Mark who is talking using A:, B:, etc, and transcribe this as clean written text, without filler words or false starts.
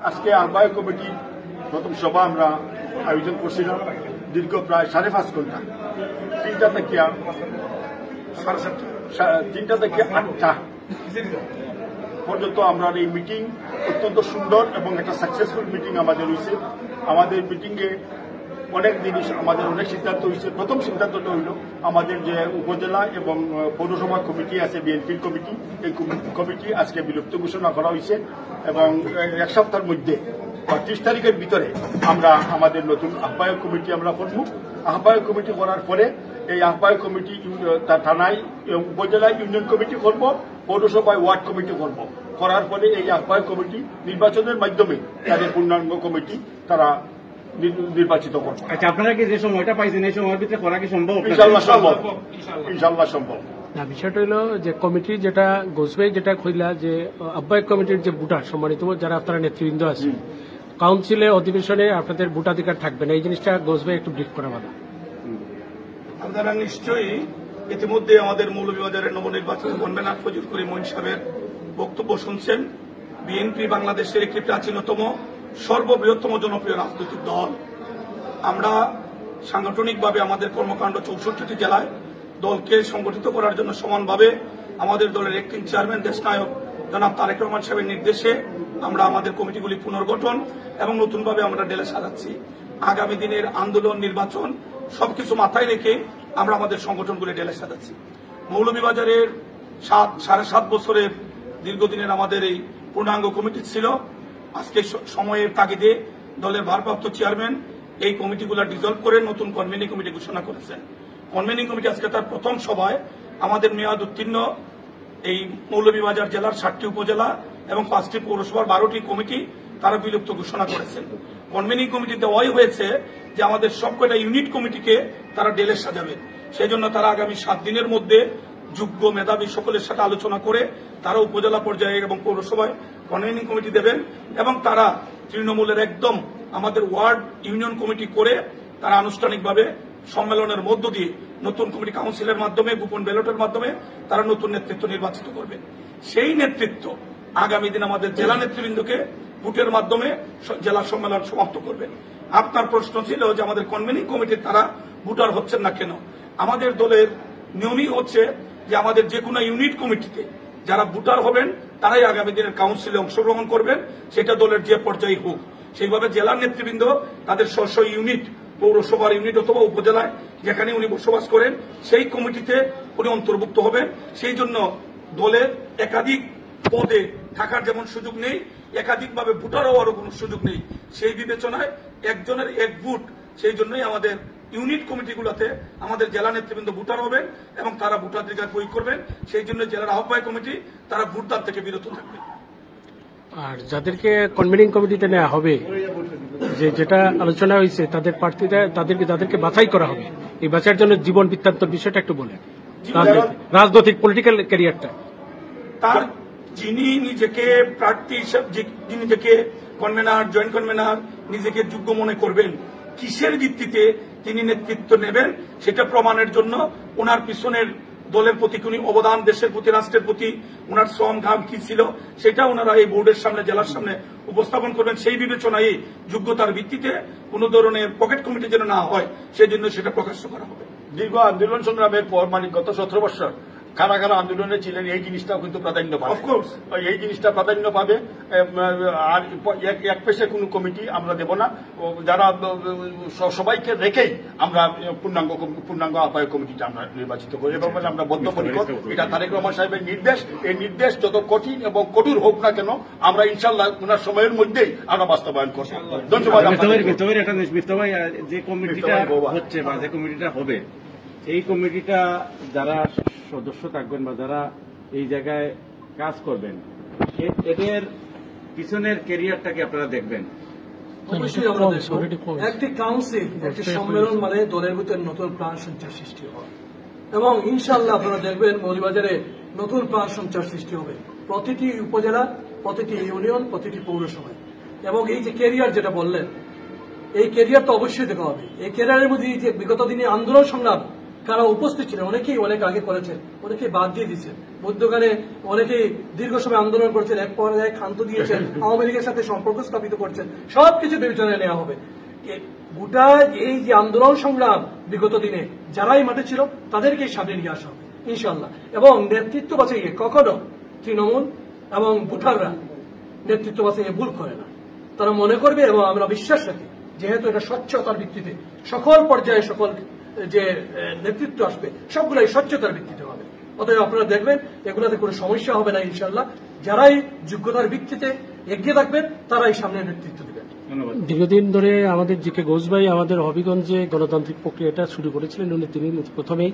A: আজকে আহ্বায়ক কমিটির প্রথম সভা আমরা আয়োজন করছিলাম দীর্ঘ প্রায় 5.5 ঘন্টা, 3টা থেকে 8টা পর্যন্ত আমরা এই মিটিং অত্যন্ত সুন্দর এবং একটা সাকসেসফুল মিটিং আমাদের হয়েছে। আমাদের মিটিংয়ে অনেক জিনিস আমাদের অনেক সিদ্ধান্ত হয়েছে। প্রথম সিদ্ধান্তটা হইল আমাদের যে উপজেলা এবং পৌরসভা কমিটি আছে, বিএনপির কমিটি, এই কমিটি আজকে বিলুপ্ত ঘোষণা করা হয়েছে এবং 1 সপ্তাহের মধ্যে 30 তারিখের ভিতরে আমরা আমাদের নতুন আহ্বায়ক কমিটি আমরা করব। আহ্বায়ক কমিটি করার পরে এই আহ্বায়ক কমিটি থানায়, উপজেলায় ইউনিয়ন কমিটি করব, পৌরসভায় ওয়ার্ড কমিটি করব। করার পরে এই আহ্বায়ক কমিটি নির্বাচনের মাধ্যমে তাদের পূর্ণাঙ্গ কমিটি তারা নির্বাচিত করবে।
B: আচ্ছা, আপনারা কি যে সময়টা পাইছেন এই সময়ের ভিতরে করা কি সম্ভব?
A: ইনশাআল্লাহ সম্ভব, ইনশাআল্লাহ সম্ভব।
C: না, বিষয়টা হলো যে কমিটি যেটা গোসবাই যেটা কইলা যে আহ্বায়ক কমিটির যে ভোটার সম্মানিত যারা আপনারা নেতৃবৃন্দ আছে, কাউন্সিলে অধিবেশনে আপনাদের ভোটাধিকার থাকবে না, এই জিনিসটা গোসবাই একটু ব্রিফ করা ভালো।
D: আপনারা নিশ্চয়ই ইতিমধ্যে আমাদের মৌলভীবাজারের নবনির্বাচিত কনভেনার ফজল করিম মঈন সাহেবের বক্তব্য শুনছেন। বিএনপি বাংলাদেশের একটি প্রাচীনতম সর্ববৃহত্তম জনপ্রিয় রাজনৈতিক দল। আমরা সাংগঠনিকভাবে আমাদের কর্মকাণ্ড 64টি জেলায় দলকে সংগঠিত করার জন্য সমানভাবে আমাদের দলের অ্যাক্টিং চেয়ারম্যান দেশনায়ক জনাব তারেক রহমান সাহেবের নির্দেশে আমরা আমাদের কমিটিগুলি পুনর্গঠন এবং নতুনভাবে আমরা ডেলে সাজাচ্ছি। আগামী দিনের আন্দোলন, নির্বাচন সবকিছু মাথায় রেখে আমরা আমাদের সংগঠনগুলি ডেলে সাজাচ্ছি। মৌলভীবাজারের 7.5 বছরের দীর্ঘদিনের আমাদের এই পূর্ণাঙ্গ কমিটি ছিল। আজকে সময়ের তাগিদে দলের ভারপ্রাপ্ত চেয়ারম্যান এই কমিটিগুলো ডিজলভ করে নতুন কনভেনিং কমিটি ঘোষণা করেছেন। কনভেনিং কমিটি আজকে তার প্রথম সভায় আমাদের মেয়াদ উত্তীর্ণ এই মৌলভীবাজার জেলার 7টি উপজেলা এবং 5টি পৌরসভার 12টি কমিটি তারা বিলুপ্ত ঘোষণা করেছেন। কনভেনিং কমিটিতে ওই হয়েছে যে আমাদের সবকটা ইউনিট কমিটিকে তারা ডেলে সাজাবে। সেই জন্য তারা আগামী 7 দিনের মধ্যে যোগ্য মেধাবী সকলের সাথে আলোচনা করে তারা উপজেলা পর্যায়ে এবং পৌরসভায় কনভেনিং কমিটি দেবেন এবং তারা তৃণমূলের একদম আমাদের ওয়ার্ড ইউনিয়ন কমিটি করে তারা আনুষ্ঠানিকভাবে সম্মেলনের মধ্য দিয়ে নতুন কমিটি কাউন্সিলের মাধ্যমে, গোপন ব্যালটের মাধ্যমে তারা নতুন নেতৃত্ব নির্বাচিত করবেন। সেই নেতৃত্ব আগামী দিন আমাদের জেলা নেতৃবৃন্দকে ভোটের মাধ্যমে জেলা সম্মেলন সমাপ্ত করবেন। আপনার প্রশ্ন ছিল যে আমাদের কনভেনিং কমিটির তারা ভোটার হচ্ছেন না কেন? আমাদের দলের নিয়মই হচ্ছে যে আমাদের যে কোনো ইউনিট কমিটিতে যারা ভোটার হবেন তারাই আগামী দিনের কাউন্সিলে অংশগ্রহণ করবেন, সেটা দলের যে পর্যায়ে হোক। সেইভাবে জেলার নেতৃবৃন্দ তাদের স্ব ইউনিট, পৌরসভার ইউনিট অথবা উপজেলায় যেখানে উনি বসবাস করেন সেই কমিটিতে উনি অন্তর্ভুক্ত হবেন। সেই জন্য দলের একাধিক পদে থাকার যেমন সুযোগ নেই, একাধিকভাবে ভোটার হওয়ারও কোনো সুযোগ নেই। সেই বিবেচনায় একজনের এক ভোট, সেই জন্যই আমাদের ইউনিট কমিটিগুলোতে আমাদের জেলা নেতৃবৃন্দ ভোটার হবেন এবং তারা ভোটাধিকার প্রয়োগ করবেন। সেই জন্য জেলার আহ্বায়ক কমিটি তারা ভোটদান থেকে বিরত থাকবে।
C: আর যাদেরকে কনভেনিং কমিটিতে নেওয়া হবে, যেটা আলোচনা হয়েছে তাদের প্রার্থীরা যাদেরকে বাছাই করা হবে, এই বাছাইয়ের জন্য জীবন বৃত্তান্তর বিষয়টা একটু বলেন। রাজনৈতিক পলিটিক্যাল ক্যারিয়ারটা
D: তার যিনি নিজেকে প্রার্থী হিসেবে, যিনি নিজেকে কনভেনার, জয়েন্ট কনভেনার নিজেকে যোগ্য মনে করবেন, কিসের ভিত্তিতে তিনি নেতৃত্ব নেবেন সেটা প্রমাণের জন্য ওনার পিছনের দলের প্রতি কোন অবদান, দেশের প্রতি, রাষ্ট্রের প্রতি ওনার শ্রম ঘাম কি ছিল সেটা ওনারা এই বোর্ডের সামনে, জেলার সামনে উপস্থাপন করবেন। সেই বিবেচনায় যোগ্যতার ভিত্তিতে কোন ধরনের পকেট কমিটি যেন না হয় সেই জন্য সেটা প্রকাশ করা হবে।
A: দীর্ঘ আন্দোলন সংগ্রামের পর, মানে গত 17 বছর কারা কারা আন্দোলনে ছিলেন, এই জিনিসটাও কিন্তু প্রাধান্য পাবে।
D: অফকোর্স
A: এই জিনিসটা প্রাধান্য পাবে। আর এক পেশে কোনো কমিটি আমরা দেব না, যারা সবাইকে রেখেই আমরা পূর্ণাঙ্গ আহ্বায়ক কমিটিটা আমরা নির্বাচিত করি। এবং আমরা বদ্ধপরিকর, এটা তারেক রহমান সাহেবের নির্দেশ। এই নির্দেশ যত কঠিন এবং কঠোর হোক না কেন আমরা ইনশাল্লাহ ওনার সময়ের মধ্যেই আমরা বাস্তবায়ন করব। ধন্যবাদ।
B: যে কমিটিটা হচ্ছে বা যে কমিটিটা হবে, এই কমিটিটা যারা সদস্য থাকবেন বা যারা এই জায়গায় কাজ করবেন, এদের পিছনের ক্যারিয়ারটাকে আপনারা দেখবেন।
E: অবশ্যই আমরা দেখব। একটি কাউন্সিল, একটি সম্মেলন মানে দলের ভিতরে নতুন প্রাণ সঞ্চার সৃষ্টি হয় এবং ইনশাআল্লাহ আপনারা দেখবেন মৌলভীবাজারে নতুন প্রাণ সঞ্চার সৃষ্টি হবে প্রতিটি উপজেলা, প্রতিটি ইউনিয়ন, প্রতিটি পৌরসভায়। এবং এই যে ক্যারিয়ার যেটা বললেন, এই ক্যারিয়ার তো অবশ্যই দেখা হবে। এই ক্যারিয়ারের মধ্যে যে বিগত দিনে আন্দোলন সংগ্রাম কারা উপস্থিত ছিলেন অনেকেই অনেক আগে করেছেন, অনেকেই বাদ দিয়ে দিচ্ছেন, মধ্যখানে অনেকেই দীর্ঘ সময় আন্দোলন করছেন, এক পর্যায়ে ক্ষান্ত দিয়েছেন, আওয়ামী লীগের সাথে সম্পর্ক স্থাপিত করছেন, সবকিছু বিবেচনায় নেওয়া হবে। গোটা এই যে আন্দোলন সংগ্রাম বিগত দিনে যারাই মাঠে ছিল তাদেরকেই সামনে নিয়ে আসা হবে ইনশাআল্লাহ। এবং নেতৃত্ব বাছাইয়ে কখনো তৃণমূল এবং ভোটাররা নেতৃত্ব বাছাইয়ে ভুল করে না, তারা মনে করবে এবং আমরা বিশ্বাস রাখি যেহেতু এটা স্বচ্ছতার ভিত্তিতে সকল পর্যায়ে সকল যে নেতৃত্ব আসবে সবগুলাই স্বচ্ছতার ভিত্তিতে হবে। অতএব আপনারা দেখবেন এগুলোতে কোনো সমস্যা হবে না ইনশাআল্লাহ। যারাই যোগ্যতার ভিত্তিতে এগিয়ে থাকবেন তারাই সামনে নেতৃত্ব দেবেন।
C: দীর্ঘদিন ধরে আমাদের জি কে ঘোষ ভাই আমাদের হবিগঞ্জে গণতান্ত্রিক প্রক্রিয়াটা শুরু করেছিলেন, তিনি প্রথমেই